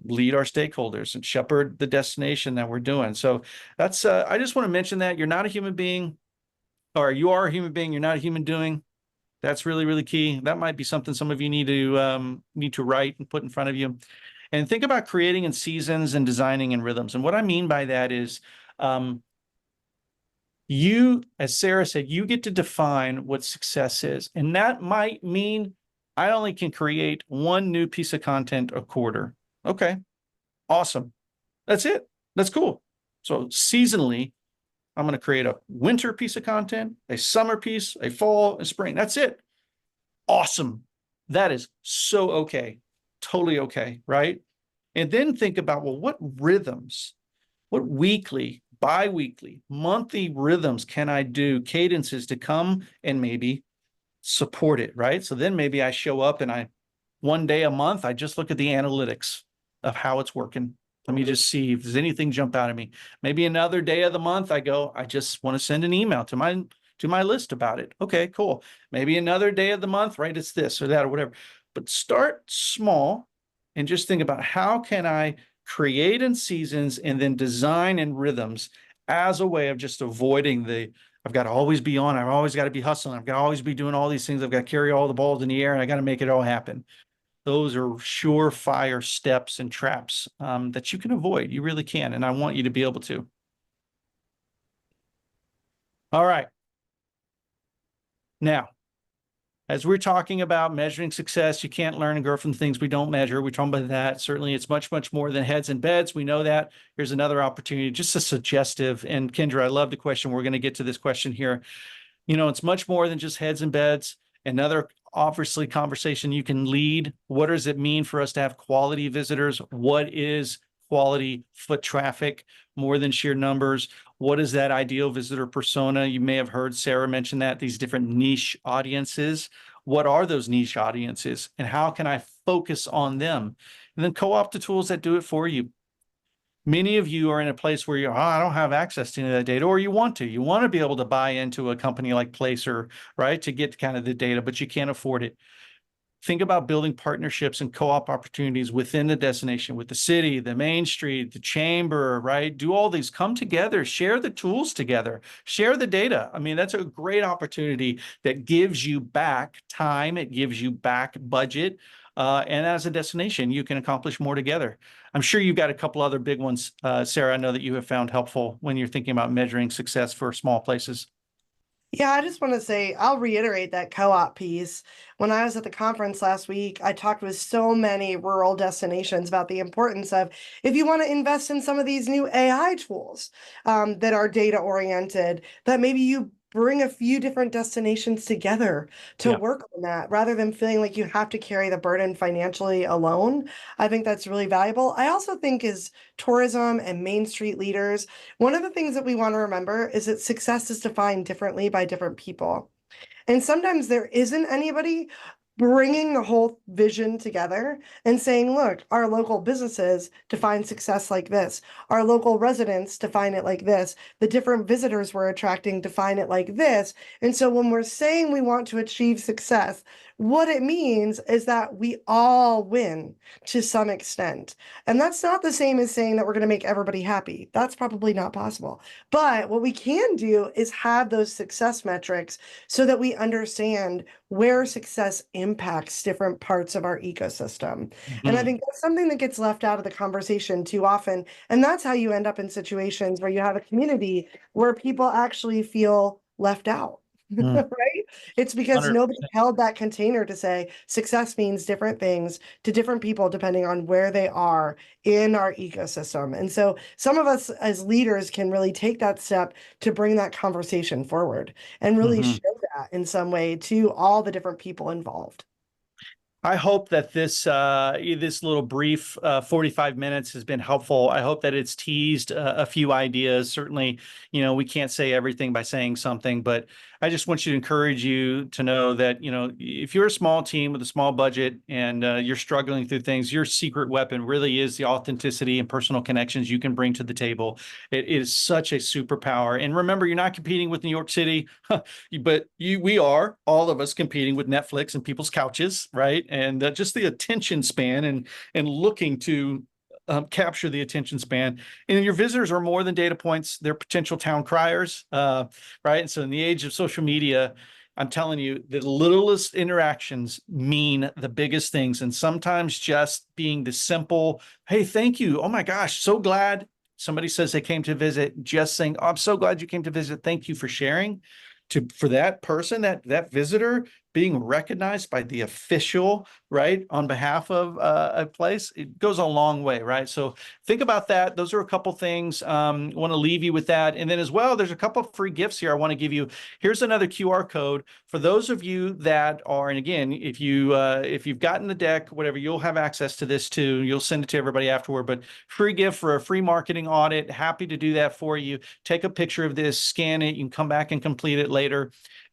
lead our stakeholders and shepherd the destination that we're doing. So that's I just want to mention that you're not a human being, or you are a human being, you're not a human doing. That's really, really key. That might be something some of you need to write and put in front of you. And think about creating in seasons and designing in rhythms. And what I mean by that is you, as Sarah said, you get to define what success is. And that might mean I only can create one new piece of content a quarter. Okay, awesome. That's it. That's cool. So seasonally, I'm going to create a winter piece of content, a summer piece, a fall, and spring. That's it. Awesome. That is so okay. Totally okay, right? And then think about, well, what rhythms, what weekly, bi-weekly, monthly rhythms can I do, cadences to come and maybe support it, right? So then maybe I show up and one day a month, I just look at the analytics of how it's working. Let me just see if there's anything jump out at me. Maybe another day of the month, I just want to send an email to my list about it. Okay, cool. Maybe another day of the month, right? It's this or that or whatever. But start small and just think about, how can I create in seasons and then design in rhythms as a way of just avoiding I've got to always be on. I've always got to be hustling. I've got to always be doing all these things. I've got to carry all the balls in the air, and I got to make it all happen. Those are surefire steps and traps that you can avoid. You really can. And I want you to be able to. All right. Now, as we're talking about measuring success, you can't learn and grow from the things we don't measure. We're talking about that. Certainly, it's much, much more than heads and beds. We know that. Here's another opportunity, just a suggestive. And Kendra, I love the question. We're going to get to this question here. It's much more than just heads and beds. Another obviously conversation you can lead. What does it mean for us to have quality visitors? What is quality foot traffic more than sheer numbers? What is that ideal visitor persona? You may have heard Sarah mention that, these different niche audiences. What are those niche audiences, and how can I focus on them? And then co-opt the tools that do it for you. Many of you are in a place where you're, oh, I don't have access to any of that data, or you want to. You want to be able to buy into a company like Placer, right, to get kind of the data, but you can't afford it. Think about building partnerships and co-op opportunities within the destination, with the city, the main street, the chamber, right? Do all these, come together, share the tools together, share the data. I mean, that's a great opportunity that gives you back time. It gives you back budget. And as a destination, you can accomplish more together. I'm sure you've got a couple other big ones, Sarah, I know that you have found helpful when you're thinking about measuring success for small places. Yeah, I just want to say, I'll reiterate that co-op piece. When I was at the conference last week, I talked with so many rural destinations about the importance of, if you want to invest in some of these new AI tools that are data oriented, that maybe you bring a few different destinations together to Yeah. work on that rather than feeling like you have to carry the burden financially alone. I think that's really valuable. I also think as tourism and Main Street leaders, one of the things that we want to remember is that success is defined differently by different people. And sometimes there isn't anybody bringing the whole vision together and saying, look, our local businesses define success like this. Our local residents define it like this. The different visitors we're attracting define it like this. And so when we're saying we want to achieve success, what it means is that we all win to some extent. And that's not the same as saying that we're going to make everybody happy. That's probably not possible. But what we can do is have those success metrics so that we understand where success impacts different parts of our ecosystem. And I Mhm. think that's something that gets left out of the conversation too often. And that's how you end up in situations where you have a community where people actually feel left out. Mm. Right? It's because nobody 100%. held that container to say success means different things to different people depending on where they are in our ecosystem. And so some of us as leaders can really take that step to bring that conversation forward and really Mhm. show that in some way to all the different people involved. I hope that this little brief 45 minutes has been helpful. I hope that it's teased a few ideas. Certainly, we can't say everything by saying something, but I just want you to encourage you to know that, if you're a small team with a small budget and you're struggling through things, your secret weapon really is the authenticity and personal connections you can bring to the table. It is such a superpower. And remember, you're not competing with New York City. But we are, all of us, competing with Netflix and people's couches, right? And just the attention span and looking to capture the attention span. And your visitors are more than data points; they're potential town criers, right? And so, in the age of social media, I'm telling you, the littlest interactions mean the biggest things. And sometimes just being the simple, hey, thank you. Oh my gosh, so glad somebody says they came to visit. Just saying, oh, I'm so glad you came to visit. Thank you for sharing. For that person, that visitor, being recognized by the official, right, on behalf of a place, it goes a long way, right? So think about that. Those are a couple things. Want to leave you with that. And then as well, there's a couple of free gifts here I want to give you. Here's another QR code for those of you that are, and again, if you've gotten the deck, whatever, you'll have access to this too. You'll send it to everybody afterward, but free gift for a free marketing audit. Happy to do that for you. Take a picture of this, scan it, you can come back and complete it later.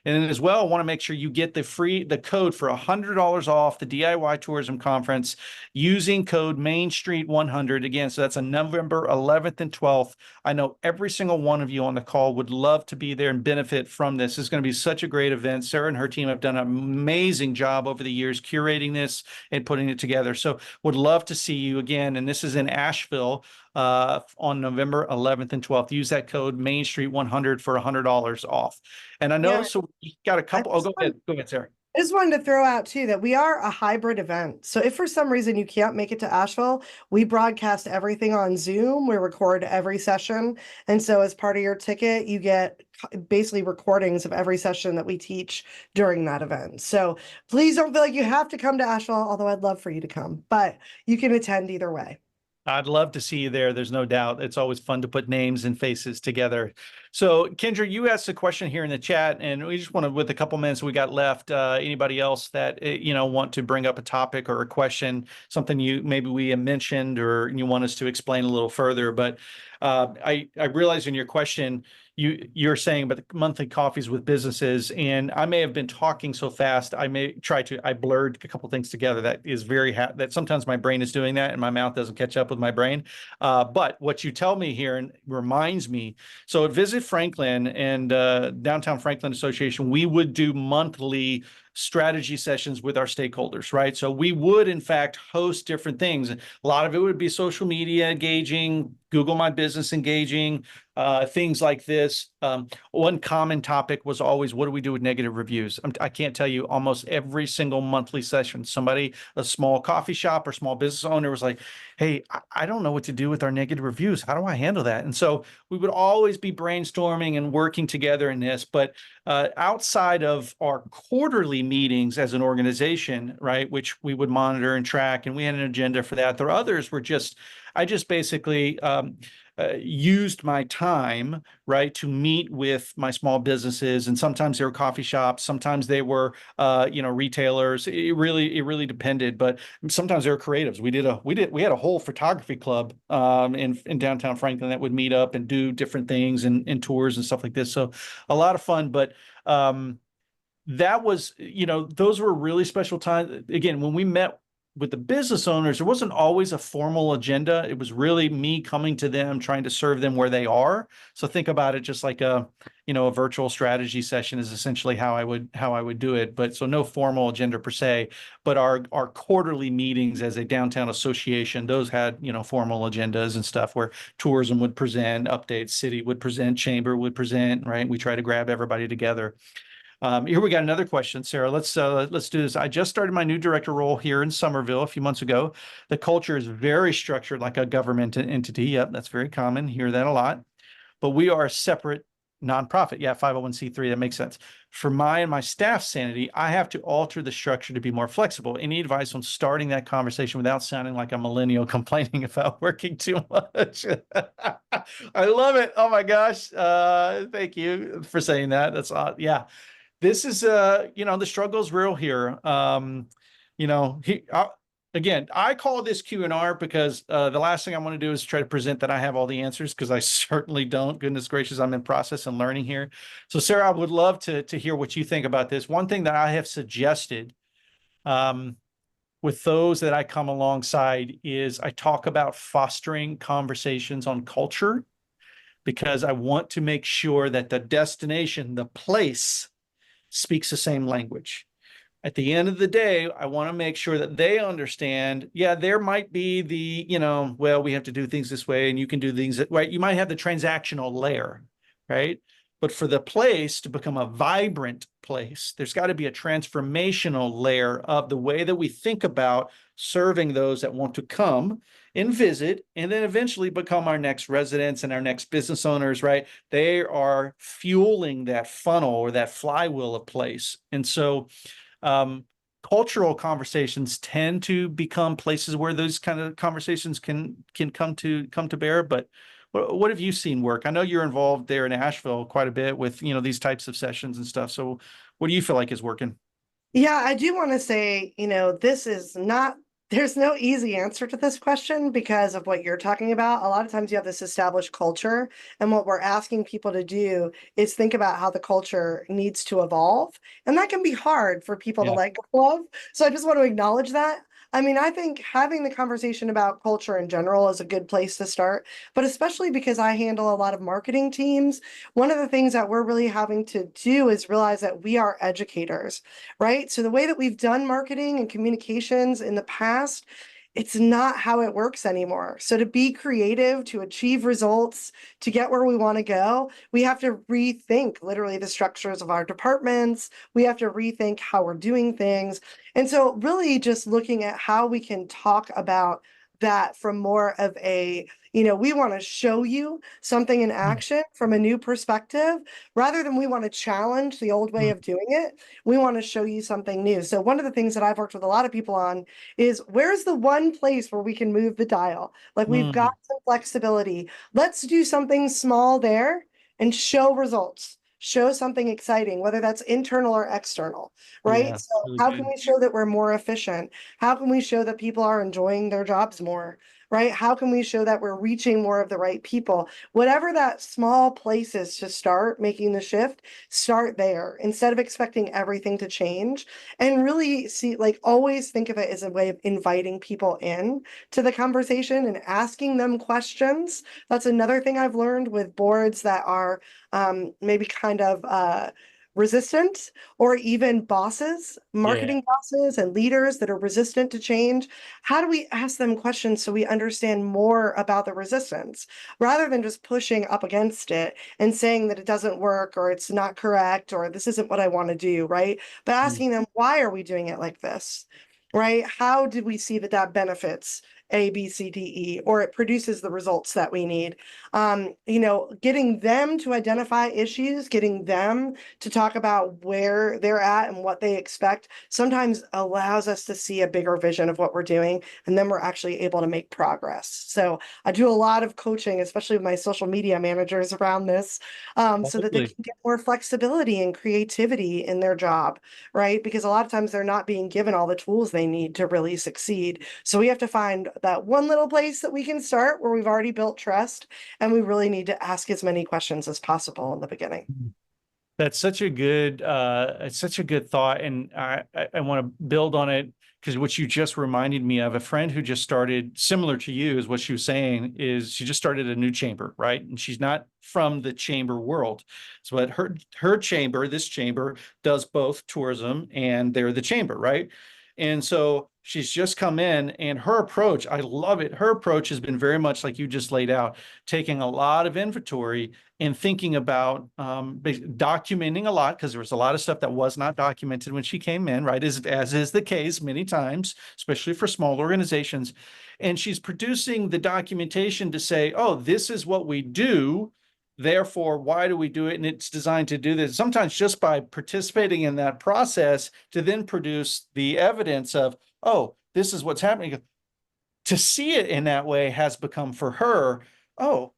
And then as well, I want to make sure you get the code for $100 off the DIY Tourism Conference using code Main Street 100. Again, so that's on November 11th and 12th. I know every single one of you on the call would love to be there and benefit from this. It's going to be such a great event. Sarah and her team have done an amazing job over the years curating this and putting it together. So would love to see you again. And this is in Asheville on November 11th and 12th. Use that code Main Street 100 for $100 off. And I know, Yeah, so you got a I couple. Oh, just go ahead. Go ahead, Sarah. I just wanted to throw out too that we are a hybrid event. So if for some reason you can't make it to Asheville, we broadcast everything on Zoom. We record every session. And so as part of your ticket, you get basically recordings of every session that we teach during that event. So please don't feel like you have to come to Asheville, although I'd love for you to come, but you can attend either way. I'd love to see you there. There's no doubt. It's always fun to put names and faces together. So, Kendra, you asked a question here in the chat, and we just want to, with a couple minutes we got left, anybody else that want to bring up a topic or a question, something you maybe we have mentioned or you want us to explain a little further. But I realize in your question you're saying about the monthly coffees with businesses, and I may have been talking so fast I blurred a couple things together. That is that sometimes my brain is doing that and my mouth doesn't catch up with my brain. But what you tell me here and reminds me. So at Visit Franklin and Downtown Franklin Association, we would do monthly strategy sessions with our stakeholders, right? So we would, in fact, host different things. A lot of it would be social media engaging, Google My Business engaging, things like this. One common topic was always, what do we do with negative reviews? I can't tell you, almost every single monthly session, somebody, a small coffee shop or small business owner was like, hey, I don't know what to do with our negative reviews. How do I handle that? And so we would always be brainstorming and working together in this. But outside of our quarterly meetings as an organization, right, which we would monitor and track, and we had an agenda for that. There are others were I just basically used my time, right, to meet with my small businesses, and sometimes they were coffee shops, sometimes they were, retailers. It really depended, but sometimes they were creatives. We had a whole photography club in downtown Franklin that would meet up and do different things and tours and stuff like this. So a lot of fun, but that was, those were really special times. Again, when we met with the business owners, there wasn't always a formal agenda. It was really me coming to them, trying to serve them where they are. So think about it just like a virtual strategy session is essentially how I would do it. But so no formal agenda per se, but our quarterly meetings as a downtown association, those had, formal agendas and stuff where tourism would present updates, city would present, chamber would present, right? We try to grab everybody together. Here we got another question, Sarah. Let's do this. I just started my new director role here in Somerville a few months ago. The culture is very structured like a government entity. Yep, that's very common. Hear that a lot. But we are a separate nonprofit. Yeah, 501c3. That makes sense. For my and my staff's sanity, I have to alter the structure to be more flexible. Any advice on starting that conversation without sounding like a millennial complaining about working too much? I love it. Oh my gosh. Thank you for saying that. That's yeah. This is the struggle is real here. Again, I call this Q&R because the last thing I want to do is try to present that I have all the answers, because I certainly don't. Goodness gracious, I'm in process and learning here. So Sarah, I would love to hear what you think about this. One thing that I have suggested with those that I come alongside is I talk about fostering conversations on culture, because I want to make sure that the destination, the place, speaks the same language. At the end of the day, I want to make sure that they understand, yeah, there might be the, well, we have to do things this way and you can do things that, right? You might have the transactional layer, right? But for the place to become a vibrant place, there's got to be a transformational layer of the way that we think about serving those that want to come and visit, and then eventually become our next residents and our next business owners, right? They are fueling that funnel or that flywheel of place. And so cultural conversations tend to become places where those kind of conversations can come to bear. But what have you seen work? I know you're involved there in Asheville quite a bit with, these types of sessions and stuff. So what do you feel like is working? Yeah, I do want to say, this is not, there's no easy answer to this question because of what you're talking about. A lot of times you have this established culture, and what we're asking people to do is think about how the culture needs to evolve. And that can be hard for people to Yeah. let go of. So I just want to acknowledge that. I mean, I think having the conversation about culture in general is a good place to start, but especially because I handle a lot of marketing teams, one of the things that we're really having to do is realize that we are educators, right? So the way that we've done marketing and communications in the past, it's not how it works anymore. So to be creative, to achieve results, to get where we want to go, we have to rethink literally the structures of our departments. We have to rethink how we're doing things. And so really just looking at how we can talk about that from more of a, we want to show you something in action from a new perspective, rather than we want to challenge the old way of doing it. We want to show you something new. So one of the things that I've worked with a lot of people on is, where's the one place where we can move the dial? Like, we've got some flexibility. Let's do something small there and show results. Show something exciting, whether that's internal or external, right? Yeah, So really how can good. we show that we're more efficient? How can we show that people are enjoying their jobs more, right? How can we show that we're reaching more of the right people? Whatever that small place is to start making the shift, start there instead of expecting everything to change, and really see, like, always think of it as a way of inviting people in to the conversation and asking them questions. That's another thing I've learned with boards that are maybe kind of resistant, or even bosses, Yeah. marketing bosses and leaders that are resistant to change. How do we ask them questions so we understand more about the resistance rather than just pushing up against it and saying that it doesn't work or it's not correct or this isn't what I want to do, right? But Mm. asking them, why are we doing it like this? Right? How did we see that that benefits A, B, C, D, E, or it produces the results that we need? Getting them to identify issues, getting them to talk about where they're at and what they expect sometimes allows us to see a bigger vision of what we're doing. And then we're actually able to make progress. So I do a lot of coaching, especially with my social media managers around this, so that they Totally. can get more flexibility and creativity in their job, right? Because a lot of times they're not being given all the tools they need to really succeed. So we have to find that one little place that we can start where we've already built trust, and we really need to ask as many questions as possible in the beginning. That's such a good it's such a good thought. And I want to build on it because what you just reminded me of, a friend who just started, similar to you, is what she was saying, is she just started a new chamber, right? And she's not from the chamber world. So but her chamber, this chamber, does both tourism and they're the chamber, right? And so she's just come in, and her approach, I love it. Her approach has been very much like you just laid out, taking a lot of inventory and thinking about documenting a lot, because there was a lot of stuff that was not documented when she came in, right? As is the case many times, especially for small organizations. And she's producing the documentation to say, oh, this is what we do. Therefore, why do we do it? And it's designed to do this. Sometimes just by participating in that process to then produce the evidence of, oh, this is what's happening. To see it in that way has become for her, oh,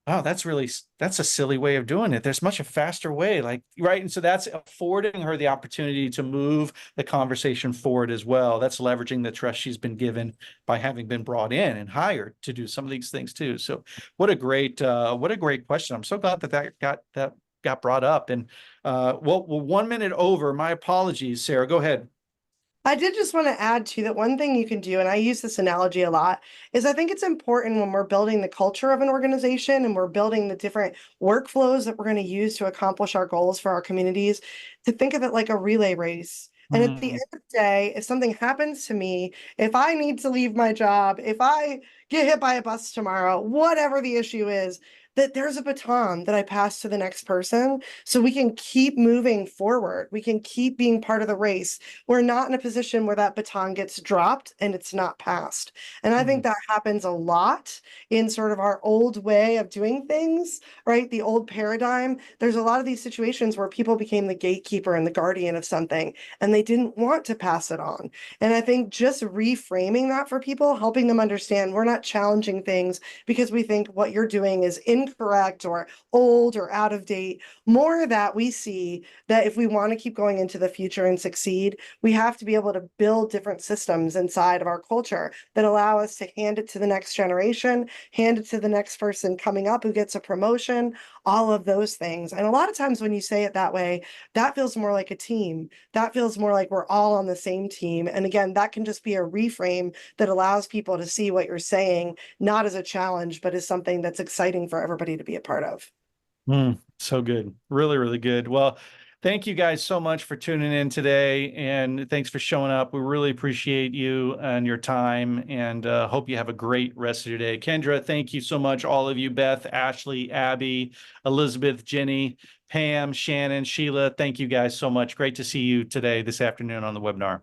wow, that's a silly way of doing it. There's much a faster way, like, right? And so that's affording her the opportunity to move the conversation forward as well. That's leveraging the trust she's been given by having been brought in and hired to do some of these things too. So what a great question. I'm so glad that got brought up. And well, 1 minute over. My apologies, Sarah. Go ahead. I did just want to add to that one thing you can do, and I use this analogy a lot, is I think it's important when we're building the culture of an organization and we're building the different workflows that we're going to use to accomplish our goals for our communities, to think of it like a relay race. And at the Mm, end of the day, if something happens to me, if I need to leave my job, if I get hit by a bus tomorrow, whatever the issue is, that there's a baton that I pass to the next person so we can keep moving forward. We can keep being part of the race. We're not in a position where that baton gets dropped and it's not passed. And I mm, think that happens a lot in sort of our old way of doing things, right? The old paradigm. There's a lot of these situations where people became the gatekeeper and the guardian of something, and they didn't want to pass it on. And I think just reframing that for people, helping them understand we're not challenging things because we think what you're doing is incorrect or old or out of date. More that we see that if we want to keep going into the future and succeed, we have to be able to build different systems inside of our culture that allow us to hand it to the next generation, hand it to the next person coming up who gets a promotion, all of those things. And a lot of times when you say it that way, that feels more like a team. That feels more like we're all on the same team. And again, that can just be a reframe that allows people to see what you're saying, not as a challenge, but as something that's exciting for everybody to be a part of. so good. Really, really good. Well, thank you guys so much for tuning in today, and thanks for showing up. We really appreciate you and your time, and hope you have a great rest of your day. Kendra, thank you so much. All of you, Beth, Ashley, Abby, Elizabeth, Jenny, Pam, Shannon, Sheila, thank you guys so much. Great to see you today, this afternoon on the webinar.